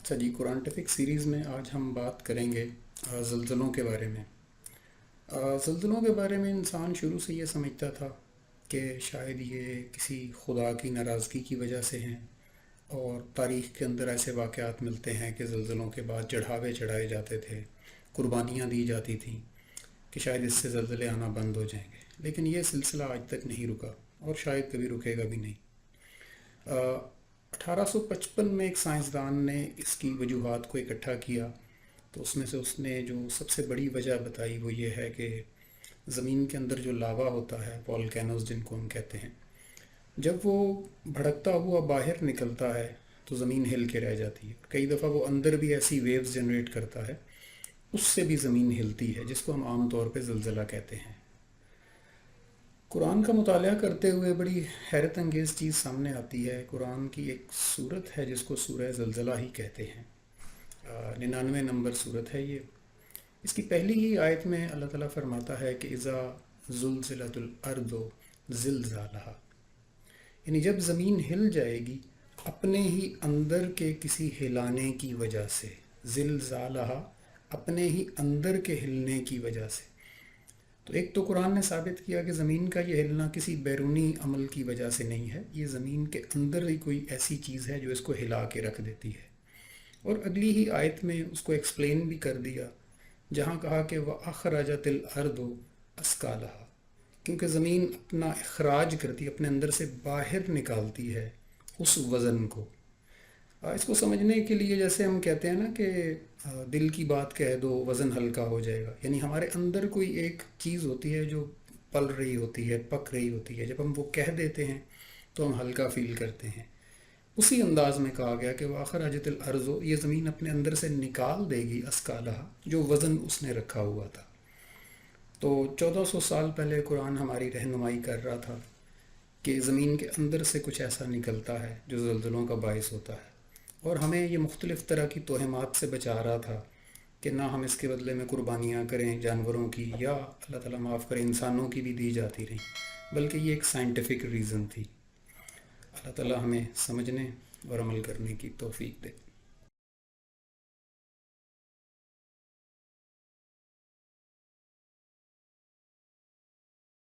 اچھا جی، قرآنٹفک سیریز میں آج ہم بات کریں گے زلزلوں کے بارے میں۔ زلزلوں کے بارے میں انسان شروع سے یہ سمجھتا تھا کہ شاید یہ کسی خدا کی ناراضگی کی وجہ سے ہیں، اور تاریخ کے اندر ایسے واقعات ملتے ہیں کہ زلزلوں کے بعد چڑھاوے چڑھائے جاتے تھے، قربانیاں دی جاتی تھیں کہ شاید اس سے زلزلے آنا بند ہو جائیں گے۔ لیکن یہ سلسلہ آج تک نہیں رکا اور شاید کبھی رکے گا بھی نہیں۔ 1855 میں ایک سائنسدان نے اس کی وجوہات کو اکٹھا کیا، تو اس میں سے اس نے جو سب سے بڑی وجہ بتائی وہ یہ ہے کہ زمین کے اندر جو لاوا ہوتا ہے، والکینوز جن کو ہم کہتے ہیں، جب وہ بھڑکتا ہوا باہر نکلتا ہے تو زمین ہل کے رہ جاتی ہے۔ کئی دفعہ وہ اندر بھی ایسی ویوز جنریٹ کرتا ہے، اس سے بھی زمین ہلتی ہے، جس کو ہم عام طور پہ زلزلہ کہتے ہیں۔ قرآن کا مطالعہ کرتے ہوئے بڑی حیرت انگیز چیز سامنے آتی ہے۔ قرآن کی ایک سورت ہے جس کو سورہ زلزلہ ہی کہتے ہیں، 99 نمبر سورت ہے یہ۔ اس کی پہلی ہی آیت میں اللہ تعالیٰ فرماتا ہے کہ اذا زلزلت الارض زلزالہا، یعنی جب زمین ہل جائے گی اپنے ہی اندر کے کسی ہلانے کی وجہ سے، زلزالہا اپنے ہی اندر کے ہلنے کی وجہ سے۔ تو ایک تو قرآن نے ثابت کیا کہ زمین کا یہ ہلنا کسی بیرونی عمل کی وجہ سے نہیں ہے، یہ زمین کے اندر ہی کوئی ایسی چیز ہے جو اس کو ہلا کے رکھ دیتی ہے۔ اور اگلی ہی آیت میں اس کو ایکسپلین بھی کر دیا، جہاں کہا کہ وَأَخْرَجَتِ الْأَرْضُ أَثْقَالَهَا، کیونکہ زمین اپنا اخراج کرتی، اپنے اندر سے باہر نکالتی ہے اس وزن کو۔ اس کو سمجھنے کے لیے جیسے ہم کہتے ہیں نا کہ دل کی بات کہہ دو وزن ہلکا ہو جائے گا، یعنی ہمارے اندر کوئی ایک چیز ہوتی ہے جو پل رہی ہوتی ہے، پک رہی ہوتی ہے، جب ہم وہ کہہ دیتے ہیں تو ہم ہلکا فیل کرتے ہیں۔ اسی انداز میں کہا گیا کہ وَأَخْرَجَتِ الْأَرْضُ، یہ زمین اپنے اندر سے نکال دے گی اثقالہا، جو وزن اس نے رکھا ہوا تھا۔ تو 1400 سال پہلے قرآن ہماری رہنمائی کر رہا تھا کہ زمین کے اندر سے کچھ ایسا نکلتا ہے جو زلزلوں کا باعث ہوتا ہے، اور ہمیں یہ مختلف طرح کی توہمات سے بچا رہا تھا کہ نہ ہم اس کے بدلے میں قربانیاں کریں جانوروں کی، یا اللہ تعالیٰ معاف کرے انسانوں کی بھی دی جاتی رہیں، بلکہ یہ ایک سائنٹیفک ریزن تھی۔ اللہ تعالیٰ ہمیں سمجھنے اور عمل کرنے کی توفیق دے۔